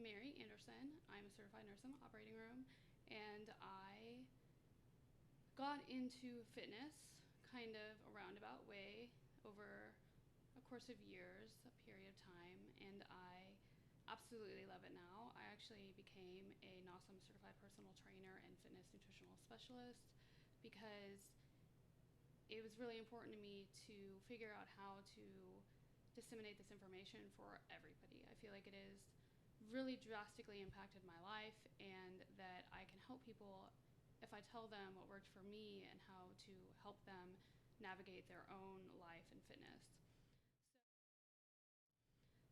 Mary Anderson. I'm a certified nurse in the operating room, and I got into fitness kind of a roundabout way over a course of years, a period of time, and I absolutely love it now. I actually became a NAWSM certified personal trainer and fitness nutritional specialist because it was really important to me to figure out how to disseminate this information for everybody. I feel like it has really drastically impacted my life, and that I can help people if I tell them what worked for me and how to help them navigate their own life and fitness.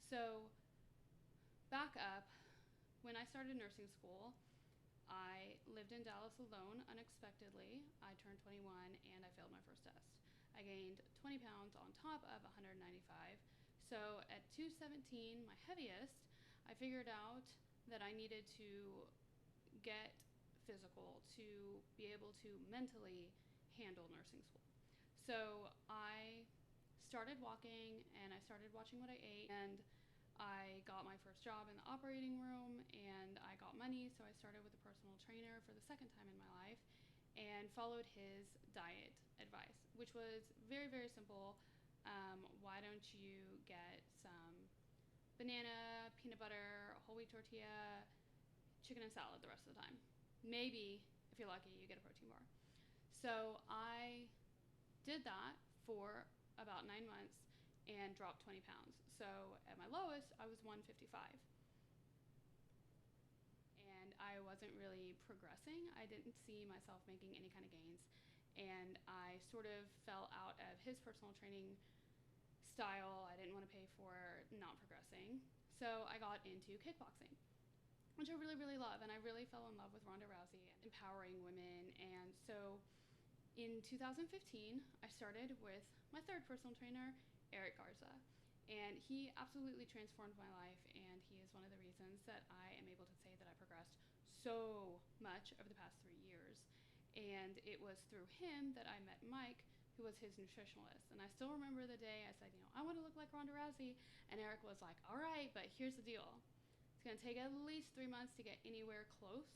So back up, when I started nursing school, I lived in Dallas alone unexpectedly. I turned 21 and I failed my first test. I gained 20 pounds on top of 195. So at 217, my heaviest, I figured out that I needed to get physical to be able to mentally handle nursing school. So I started walking and I started watching what I ate, and I got my first job in the operating room and I got money, so I started with a personal trainer for the second time in my life and followed his diet advice, which was very, very simple. Why don't you get some banana, peanut butter, whole wheat tortilla, chicken and salad the rest of the time. Maybe, if you're lucky, you get a protein bar. So I did that for about 9 months and dropped 20 pounds. So at my lowest, I was 155. And I wasn't really progressing. I didn't see myself making any kind of gains. And I sort of fell out of his personal training style. I didn't want to pay for not progressing. So I got into kickboxing, which I really, really love. And I really fell in love with Ronda Rousey and empowering women. And so in 2015, I started with my third personal trainer, Eric Garza, and he absolutely transformed my life, and he is one of the reasons that I am able to say that I progressed so much over the past 3 years. And it was through him that I met Mike, who was his nutritionalist. And I still remember the day I said, I want to look like Ronda Rousey, and Eric was like, all right, but here's the deal. It's going to take at least 3 months to get anywhere close.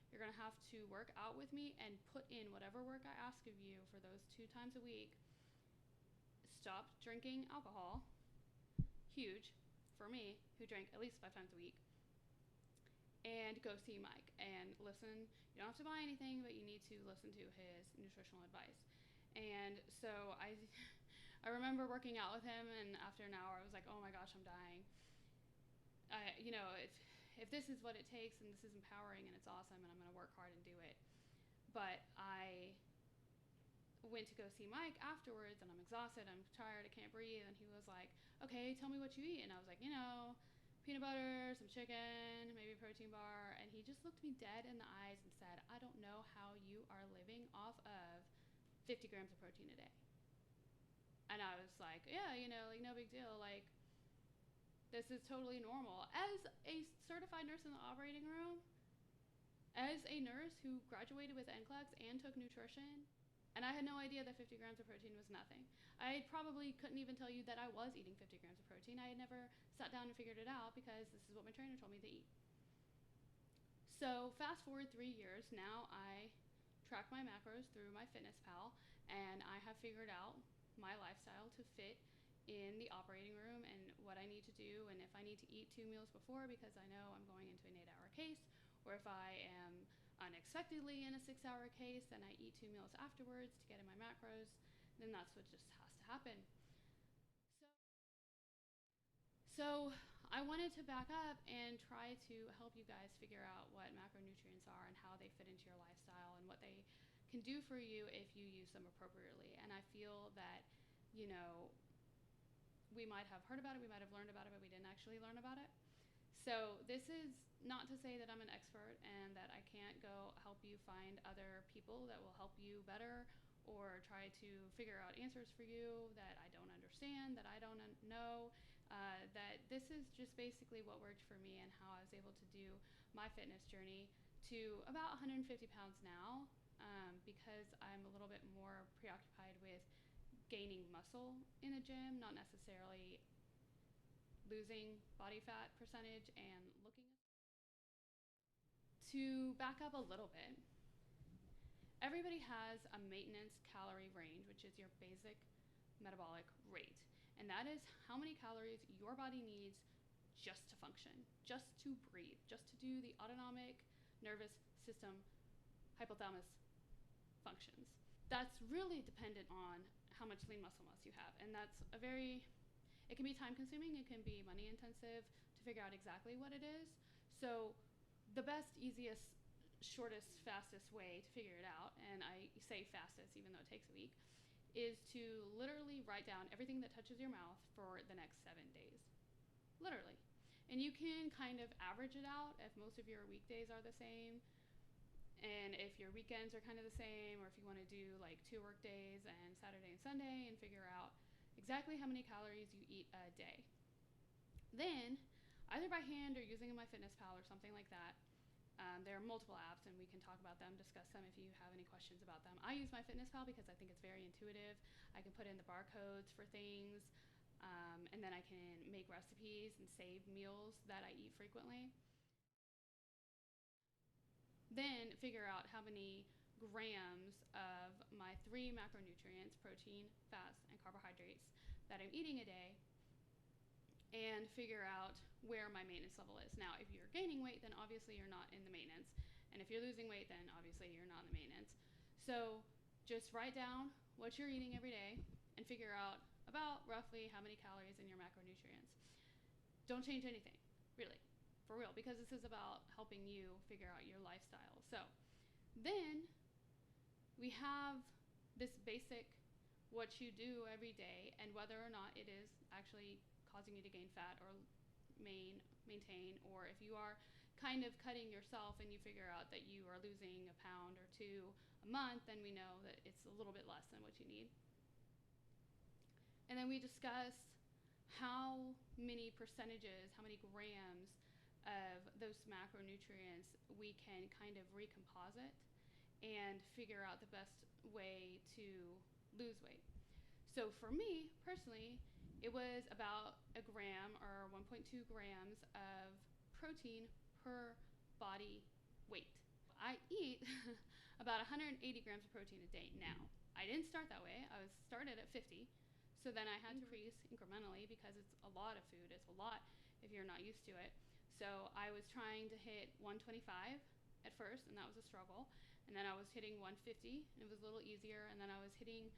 You're going to have to work out with me and put in whatever work I ask of you for those 2 times a week. Stop drinking alcohol. Huge for me, who drank at least 5 times a week. And go see Mike and listen. You don't have to buy anything, but you need to listen to his nutritional advice. And so I remember working out with him, and after an hour I was like, oh my gosh, I'm dying. If this is what it takes, and this is empowering and it's awesome, and I'm going to work hard and do it. But I went to go see Mike afterwards, and I'm exhausted, I'm tired, I can't breathe, and he was like, okay, tell me what you eat. And I was like, peanut butter, some chicken, maybe a protein bar. And he just looked me dead in the eyes and said, I don't know how you are living off of 50 grams of protein a day. And I was like, yeah, no big deal, this is totally normal. As a certified nurse in the operating room, as a nurse who graduated with NCLEX and took nutrition, and I had no idea that 50 grams of protein was nothing. I probably couldn't even tell you that I was eating 50 grams of protein. I had never sat down and figured it out because this is what my trainer told me to eat. So fast forward 3 years, now I track my macros through MyFitnessPal, and I have figured out my lifestyle to fit in the operating room and what I need to do, and if I need to eat 2 meals before because I know I'm going into an 8-hour case, or if I am unexpectedly in a 6-hour case and I eat 2 meals afterwards to get in my macros, then that's what just has to happen. So I wanted to back up and try to help you guys figure out what macronutrients are and how they fit into your lifestyle and what they can do for you if you use them appropriately. And I feel that, we might have heard about it, we might have learned about it, but we didn't actually learn about it. So this is not to say that I'm an expert and that I can't go help you find other people that will help you better, or try to figure out answers for you that I don't understand, that I don't know. That this is just basically what worked for me and how I was able to do my fitness journey to about 150 pounds now, because I'm a little bit more preoccupied with gaining muscle in the gym, not necessarily losing body fat percentage and looking. To back up a little bit, everybody has a maintenance calorie range, which is your basic metabolic rate. And that is how many calories your body needs just to function, just to breathe, just to do the autonomic nervous system hypothalamus functions. That's really dependent on how much lean muscle mass you have. And that's it can be time consuming, it can be money intensive to figure out exactly what it is. So the best, easiest, shortest, fastest way to figure it out, and I say fastest even though it takes a week, is to literally write down everything that touches your mouth for the next 7 days. Literally. And you can kind of average it out if most of your weekdays are the same, and if your weekends are kind of the same, or if you want to do like 2 work days and Saturday and Sunday and figure out exactly how many calories you eat a day. Then, either by hand or using a MyFitnessPal or something like that, there are multiple apps, and we can talk about them, discuss them if you have any questions about them. I use MyFitnessPal because I think it's very intuitive. I can put in the barcodes for things, and then I can make recipes and save meals that I eat frequently. Then figure out how many grams of my 3 macronutrients, protein, fats, and carbohydrates, that I'm eating a day, and figure out where my maintenance level is. Now, if you're gaining weight, then obviously you're not in the maintenance. And if you're losing weight, then obviously you're not in the maintenance. So just write down what you're eating every day and figure out about roughly how many calories in your macronutrients. Don't change anything, really, for real, because this is about helping you figure out your lifestyle. So then we have this basic what you do every day and whether or not it is actually causing you to gain fat or maintain, or if you are kind of cutting yourself and you figure out that you are losing a pound or 2 a month, then we know that it's a little bit less than what you need. And then we discuss how many percentages, how many grams of those macronutrients we can kind of recomposite and figure out the best way to lose weight. So for me personally, it was about a gram or 1.2 grams of protein per body weight. I eat about 180 grams of protein a day now. I didn't start that way. I was started at 50. So then I had to increase incrementally because it's a lot of food. It's a lot if you're not used to it. So I was trying to hit 125 at first, and that was a struggle. And then I was hitting 150, and it was a little easier. And then I was hitting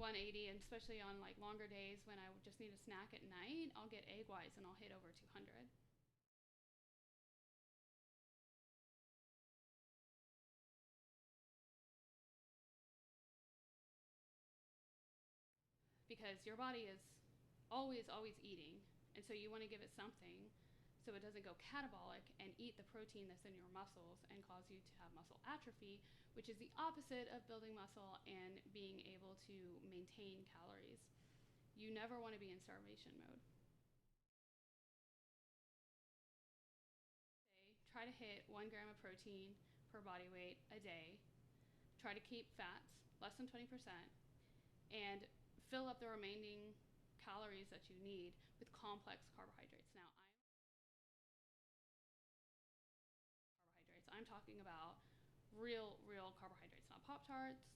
180, and especially on like longer days when I just need a snack at night, I'll get egg whites and I'll hit over 200. Because your body is always eating, and so you want to give it something so it doesn't go catabolic and eat the protein that's in your muscles and cause you to have muscle atrophy, which is the opposite of building muscle and being able to maintain calories. You never want to be in starvation mode. Try to hit 1 gram of protein per body weight a day. Try to keep fats less than 20%, and fill up the remaining calories that you need with complex carbohydrates. Now, I'm talking about real carbohydrates, not Pop-Tarts,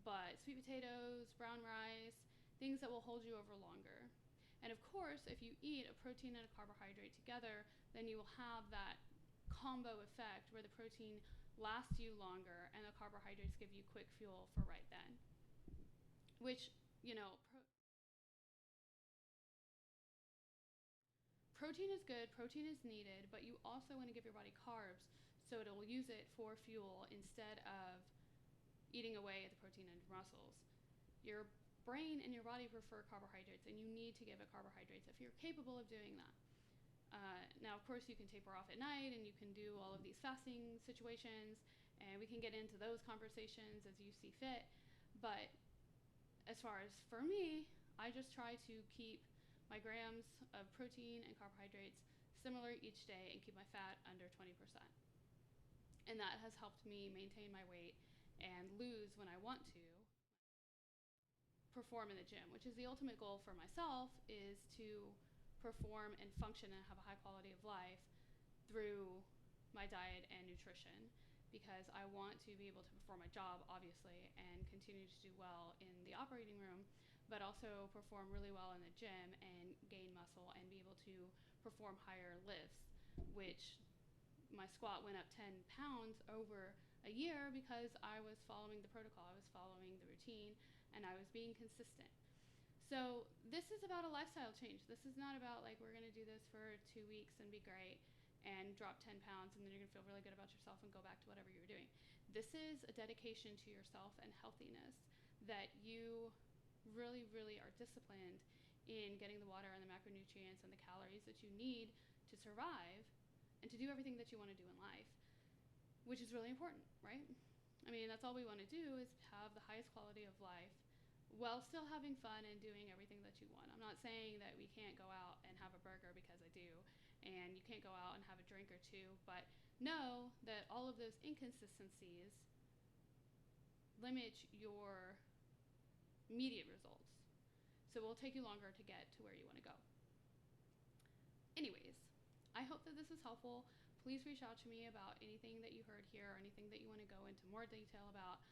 but sweet potatoes, brown rice, things that will hold you over longer. And of course, if you eat a protein and a carbohydrate together, then you will have that combo effect where the protein lasts you longer and the carbohydrates give you quick fuel for right then. Which, protein is good, protein is needed, but you also want to give your body carbs so it will use it for fuel instead of eating away at the protein in your muscles. Your brain and your body prefer carbohydrates, and you need to give it carbohydrates if you're capable of doing that. Now, of course, you can taper off at night, and you can do all of these fasting situations, and we can get into those conversations as you see fit. But as far as for me, I just try to keep my grams of protein and carbohydrates similar each day and keep my fat under 20%. And that has helped me maintain my weight and lose when I want to perform in the gym, which is the ultimate goal for myself, is to perform and function and have a high quality of life through my diet and nutrition, because I want to be able to perform my job, obviously, and continue to do well in the operating room, but also perform really well in the gym and gain muscle and be able to perform higher lifts, which my squat went up 10 pounds over a year because I was following the protocol, I was following the routine, and I was being consistent. So this is about a lifestyle change. This is not about like we're going to do this for 2 weeks and be great and drop 10 pounds and then you're going to feel really good about yourself and go back to whatever you were doing. This is a dedication to yourself and healthiness, that you really, really are disciplined in getting the water and the macronutrients and the calories that you need to survive and to do everything that you want to do in life, which is really important, right? I mean, that's all we want to do, is have the highest quality of life while still having fun and doing everything that you want. I'm not saying that we can't go out and have a burger, because I do, and you can't go out and have a drink or two, but know that all of those inconsistencies limit your immediate results. So it will take you longer to get to where you want to go. Anyways, I hope that this is helpful. Please reach out to me about anything that you heard here or anything that you want to go into more detail about.